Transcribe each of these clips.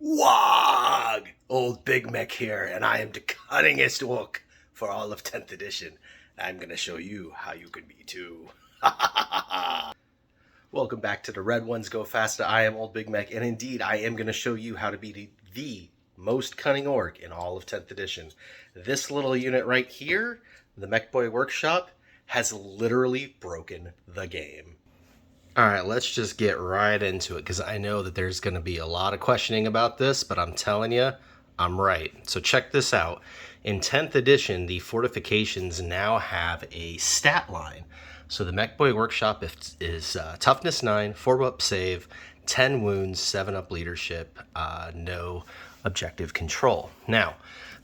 Wog! Old Big Mech here, and I am the cunningest orc for all of 10th edition. I'm gonna show you how you can be too. Welcome back to the Red Ones Go Fast. I am Old Big Mech, and indeed I am gonna show you how to be the most cunning orc in all of 10th edition. This little unit right here, the Mech Boy Workshop, has literally broken the game. Alright, let's just get right into it, because I know that there's going to be a lot of questioning about this, but I'm telling you, I'm right. So check this out. In 10th edition, the fortifications now have a stat line. So the Mech Boy Workshop is Toughness 9, 4-up save, 10 wounds, 7-up leadership, no objective control. Now,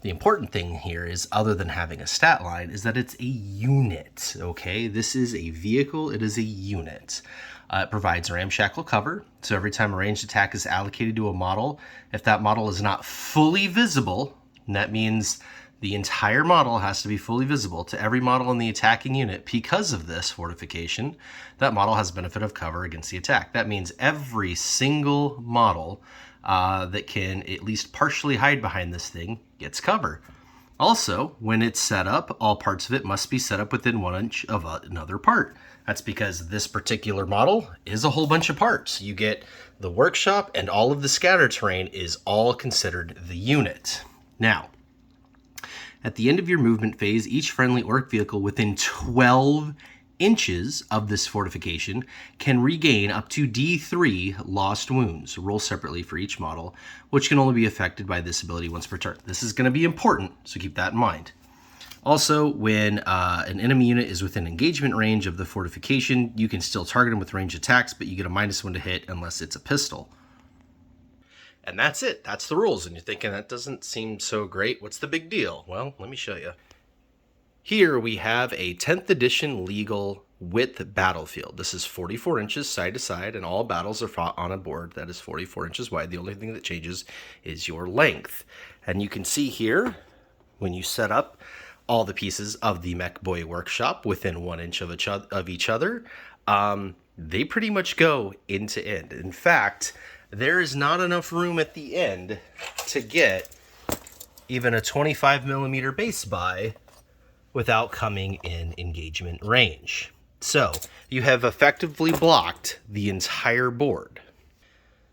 the important thing here is, other than having a stat line, is that it's a unit, okay? This is a vehicle, it is a unit. It provides ramshackle cover, so every time a ranged attack is allocated to a model, if that model is not fully visible, and that means the entire model has to be fully visible to every model in the attacking unit because of this fortification, that model has benefit of cover against the attack. That means every single model that can at least partially hide behind this thing gets cover. Also, when it's set up, all parts of it must be set up within 1 inch of another part. That's because this particular model is a whole bunch of parts. You get the workshop, and all of the scatter terrain is all considered the unit. Now, at the end of your movement phase, each friendly orc vehicle within 12 inches of this fortification can regain up to D3 lost wounds. Roll separately for each model, which can only be affected by this ability once per turn. This is going to be important, so keep that in mind. Also, when an enemy unit is within engagement range of the fortification, you can still target them with ranged attacks, but you get a -1 to hit unless it's a pistol. And that's it. That's the rules. And you're thinking, that doesn't seem so great. What's the big deal? Well, let me show you. Here we have a 10th edition legal width battlefield. This is 44 inches side to side, and all battles are fought on a board that is 44 inches wide. The only thing that changes is your length. And you can see here, when you set up all the pieces of the Mech Boy Workshop within 1 inch of each other, they pretty much go end to end. In fact, there is not enough room at the end to get even a 25mm base buy without coming in engagement range. So you have effectively blocked the entire board.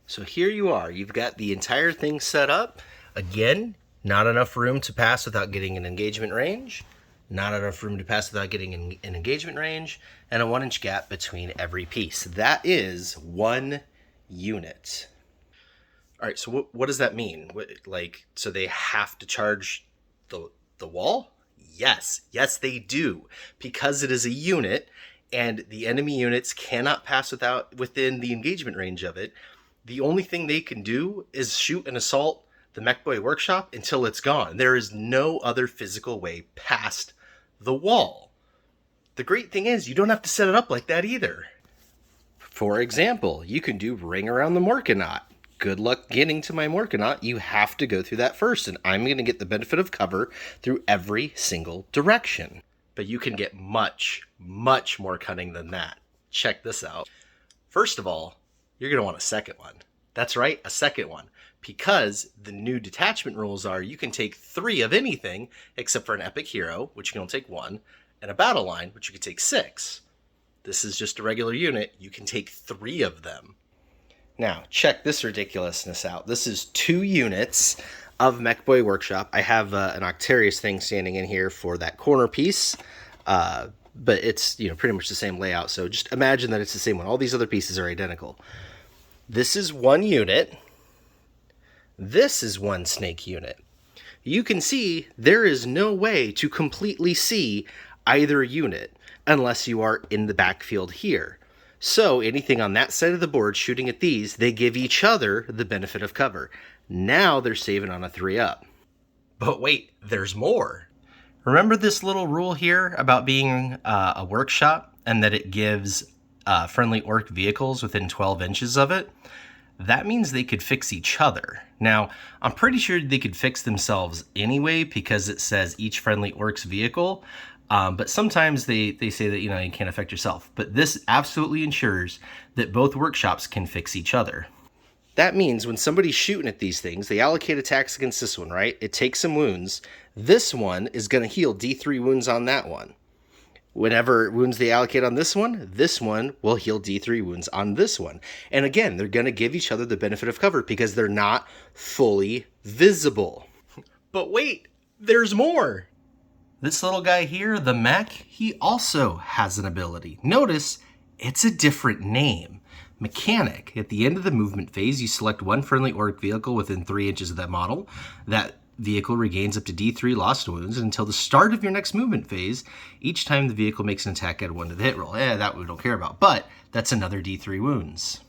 So here you are, you've got the entire thing set up. Again, not enough room to pass without getting an engagement range, not enough room to pass without getting an engagement range, and a 1 inch gap between every piece. That is one unit. All right, so what does that mean? So they have to charge the wall? Yes, they do, because it is a unit, and the enemy units cannot pass within the engagement range of it. The only thing they can do is shoot and assault the Mech Boy Workshop until it's gone. There is no other physical way past the wall. The great thing is, you don't have to set it up like that either. For example, you can do ring around the Morganot. Good luck getting to my Morganot. You have to go through that first, and I'm going to get the benefit of cover through every single direction. But you can get much, much more cunning than that. Check this out. First of all, you're going to want a second one. That's right, a second one. Because the new detachment rules are, you can take 3 of anything except for an epic hero, which you can only take 1, and a battle line, which you can take 6. This is just a regular unit. You can take 3 of them. Now, check this ridiculousness out. This is 2 units of Mech Boy Workshop. I have an Octarius thing standing in here for that corner piece, but it's pretty much the same layout. So just imagine that it's the same one. All these other pieces are identical. This is 1 unit. This is 1 snake unit. You can see there is no way to completely see either unit unless you are in the backfield here. So anything on that side of the board shooting at these, they give each other the benefit of cover. Now they're saving on a 3-up. But wait, there's more. Remember this little rule here about being a workshop and that it gives friendly orc vehicles within 12 inches of it? That means they could fix each other. Now, I'm pretty sure they could fix themselves anyway because it says each friendly orc's vehicle, but sometimes they say that, you can't affect yourself. But this absolutely ensures that both workshops can fix each other. That means when somebody's shooting at these things, they allocate attacks against this one, right? It takes some wounds. This one is going to heal D3 wounds on that one. Whenever wounds they allocate on this one will heal D3 wounds on this one. And again, they're going to give each other the benefit of cover because they're not fully visible. But wait, there's more. This little guy here, the Mech, he also has an ability. Notice, it's a different name. Mechanic. At the end of the movement phase, you select one friendly Ork vehicle within 3 inches of that model. That vehicle regains up to D3 lost wounds until the start of your next movement phase. Each time the vehicle makes an attack, add 1 to the hit roll. That we don't care about, but that's another D3 wounds.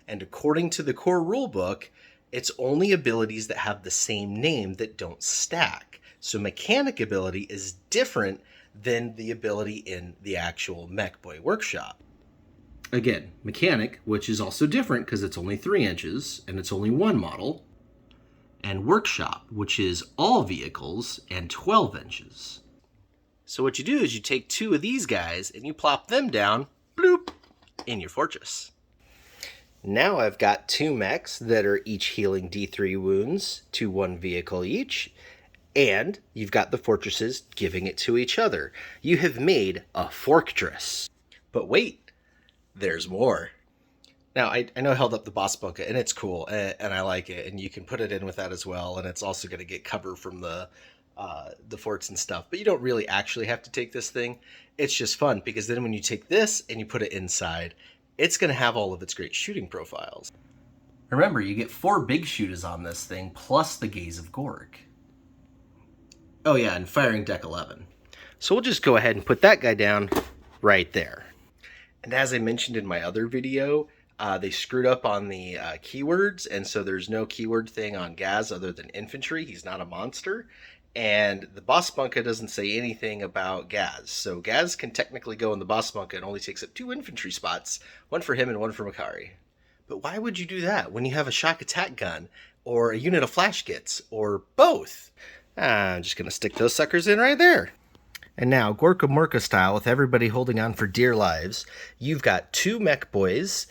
And according to the core rulebook, it's only abilities that have the same name that don't stack. So mechanic ability is different than the ability in the actual Mech Boy Workshop. Again, mechanic, which is also different because it's only 3 inches and it's only one model. And workshop, which is all vehicles and 12 inches. So what you do is you take 2 of these guys and you plop them down, bloop, in your fortress. Now I've got 2 mechs that are each healing D3 wounds to 1 vehicle each, and you've got the fortresses giving it to each other. You have made a fORKtress. But wait, there's more. Now, I know I held up the boss bunker, and it's cool, and I like it, and you can put it in with that as well, and it's also going to get cover from the forts and stuff, but you don't really actually have to take this thing. It's just fun, because then when you take this and you put it inside, it's going to have all of its great shooting profiles. Remember, you get 4 big shooters on this thing, plus the Gaze of Gork. Oh yeah, and firing deck 11. So we'll just go ahead and put that guy down right there. And as I mentioned in my other video, they screwed up on the keywords, and so there's no keyword thing on Gaz other than infantry. He's not a monster. And the boss bunker doesn't say anything about Gaz. So Gaz can technically go in the boss bunker and only takes up 2 infantry spots, 1 for him and 1 for Makari. But why would you do that when you have a shock attack gun or a unit of flash gitz or both? I'm just going to stick those suckers in right there. And now, Gorka Murka style, with everybody holding on for dear lives, you've got 2 mech boys,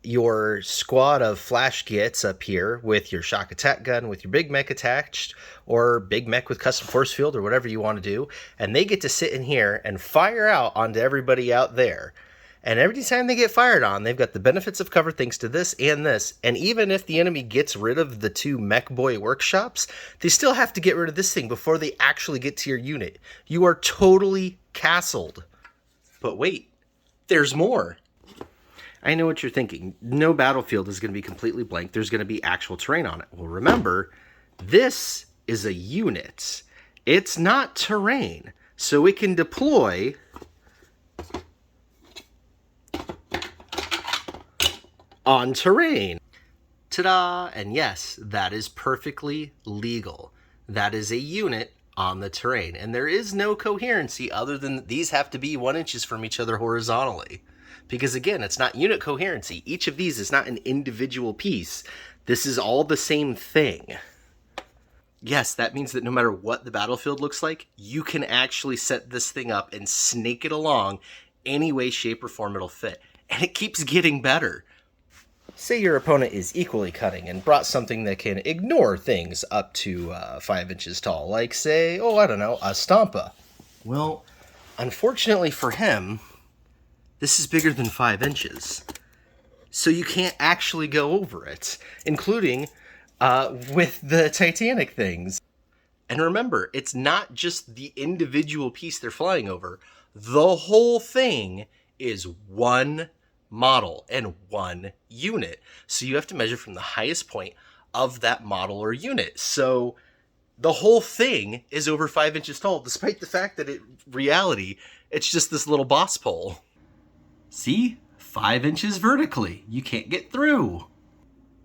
your squad of flash gits up here with your shock attack gun, with your big mech attached, or big mech with custom force field, or whatever you want to do, and they get to sit in here and fire out onto everybody out there. And every time they get fired on, they've got the benefits of cover thanks to this and this. And even if the enemy gets rid of the 2 Mech Boy workshops, they still have to get rid of this thing before they actually get to your unit. You are totally castled. But wait, there's more. I know what you're thinking. No battlefield is going to be completely blank. There's going to be actual terrain on it. Well, remember, this is a unit. It's not terrain. So it can deploy on terrain. Ta-da! And yes, that is perfectly legal. That is a unit on the terrain. And there is no coherency other than these have to be 1 inches from each other horizontally. Because again, it's not unit coherency. Each of these is not an individual piece. This is all the same thing. Yes, that means that no matter what the battlefield looks like, you can actually set this thing up and snake it along any way, shape, or form it'll fit. And it keeps getting better. Say your opponent is equally cunning and brought something that can ignore things up to 5 inches tall, like say, oh, I don't know, a Stompa. Well, unfortunately for him, this is bigger than 5 inches. So you can't actually go over it, including with the Titanic things. And remember, it's not just the individual piece they're flying over. The whole thing is one model and 1 unit. So you have to measure from the highest point of that model or unit. So the whole thing is over 5 inches tall, despite the fact that in reality, it's just this little boss pole. See? 5 inches vertically. You can't get through.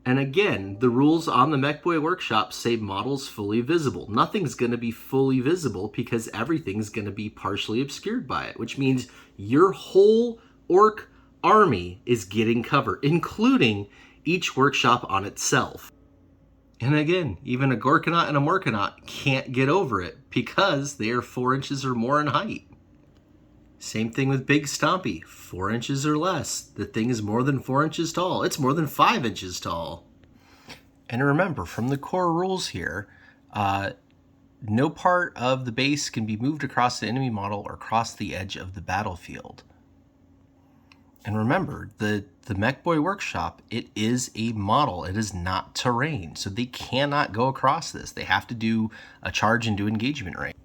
And again, the rules on the Mech Boy Workshop say models fully visible. Nothing's going to be fully visible because everything's going to be partially obscured by it, which means your whole Ork army is getting cover, including each workshop on itself. And again, even a Gorkanot and a Morganot can't get over it because they are 4 inches or more in height. Same thing with Big Stompy, 4 inches or less. The thing is more than 4 inches tall. It's more than 5 inches tall. And remember, from the core rules here, no part of the base can be moved across the enemy model or across the edge of the battlefield. And remember, the Mech Boy Workshop, it is a model. It is not terrain. So they cannot go across this. They have to do a charge and do engagement range.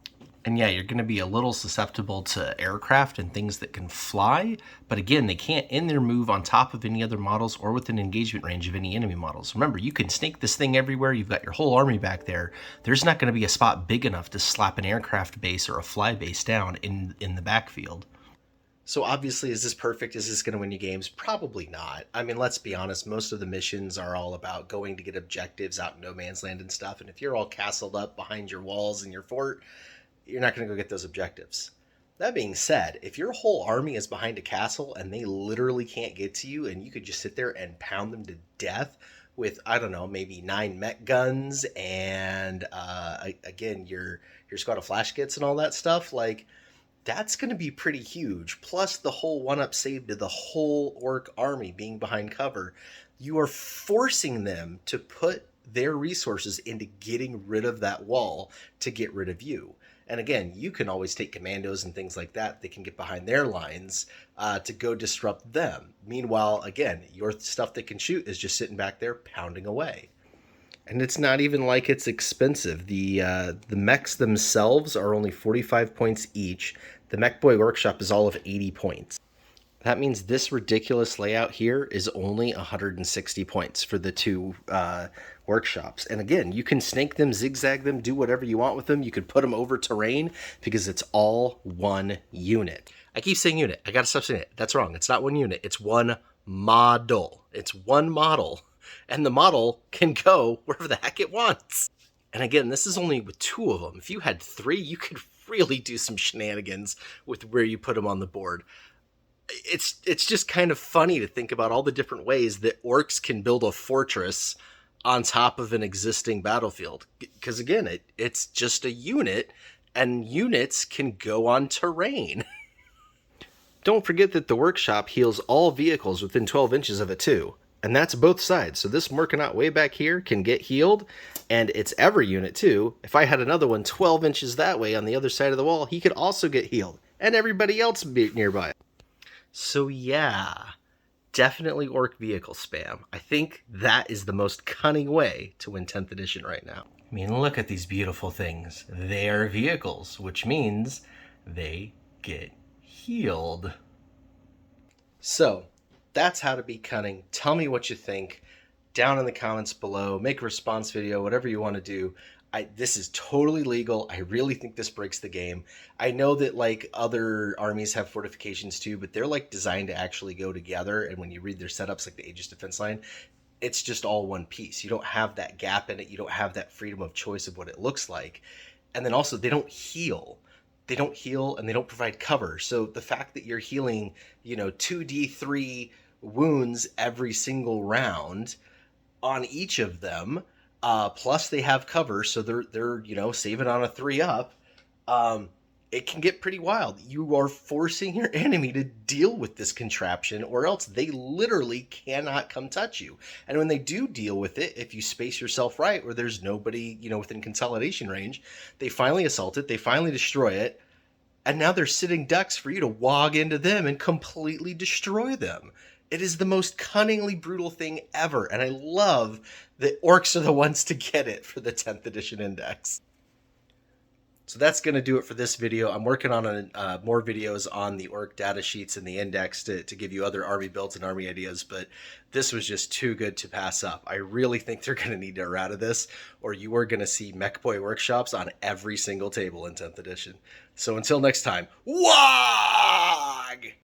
And yeah, you're going to be a little susceptible to aircraft and things that can fly. But again, they can't end their move on top of any other models or within engagement range of any enemy models. Remember, you can snake this thing everywhere. You've got your whole army back there. There's not going to be a spot big enough to slap an aircraft base or a fly base down in the backfield. So obviously, is this perfect? Is this going to win you games? Probably not. I mean, let's be honest. Most of the missions are all about going to get objectives out in no man's land and stuff. And if you're all castled up behind your walls in your fort, you're not going to go get those objectives. That being said, if your whole army is behind a castle and they literally can't get to you and you could just sit there and pound them to death with, I don't know, maybe 9 mech guns and, again, your squad of flash gitz and all that stuff, like, that's going to be pretty huge. Plus the whole 1-up save to the whole orc army being behind cover. You are forcing them to put their resources into getting rid of that wall to get rid of you. And again, you can always take commandos and things like that. They can get behind their lines to go disrupt them. Meanwhile, again, your stuff that can shoot is just sitting back there pounding away. And it's not even like it's expensive. The mechs themselves are only 45 points each. The Mech Boy Workshop is all of 80 points. That means this ridiculous layout here is only 160 points for the two workshops. And again, you can snake them, zigzag them, do whatever you want with them. You could put them over terrain because it's all one unit. I keep saying unit. I got to stop saying it. That's wrong. It's not one unit. It's one model. It's one model. And the model can go wherever the heck it wants. And again, this is only with 2 of them. If you had 3, you could really do some shenanigans with where you put them on the board. It's just kind of funny to think about all the different ways that orcs can build a fortress on top of an existing battlefield. Because again, it's just a unit, and units can go on terrain. Don't forget that the workshop heals all vehicles within 12 inches of it too. And that's both sides. So this Morganot way back here can get healed, and it's every unit too. If I had another one 12 inches that way on the other side of the wall, he could also get healed, and everybody else be nearby. So yeah, definitely orc vehicle spam. I think that is the most cunning way to win 10th edition right now. I mean, look at these beautiful things. They are vehicles, which means they get healed. So that's how to be cunning. Tell me what you think down in the comments below. Make a response video, whatever you want to do. This is totally legal. I really think this breaks the game. I know that like other armies have fortifications too, but they're like designed to actually go together. And when you read their setups, like the Aegis defense line, it's just all one piece. You don't have that gap in it. You don't have that freedom of choice of what it looks like. And then also they don't heal. They don't heal and they don't provide cover. So the fact that you're healing, 2d3 wounds every single round on each of them, plus they have cover, so they're saving on a 3-up. It can get pretty wild. You are forcing your enemy to deal with this contraption, or else they literally cannot come touch you. And when they do deal with it, if you space yourself right, where there's nobody within consolidation range, they finally assault it, they finally destroy it, and now they're sitting ducks for you to wog into them and completely destroy them. It is the most cunningly brutal thing ever, and I love that orcs are the ones to get it for the 10th edition index. So that's going to do it for this video. I'm working on more videos on the orc data sheets and the index to give you other army builds and army ideas, but this was just too good to pass up. I really think they're going to need to errata this, or you are going to see Mech Boy workshops on every single table in 10th edition. So until next time, WOG!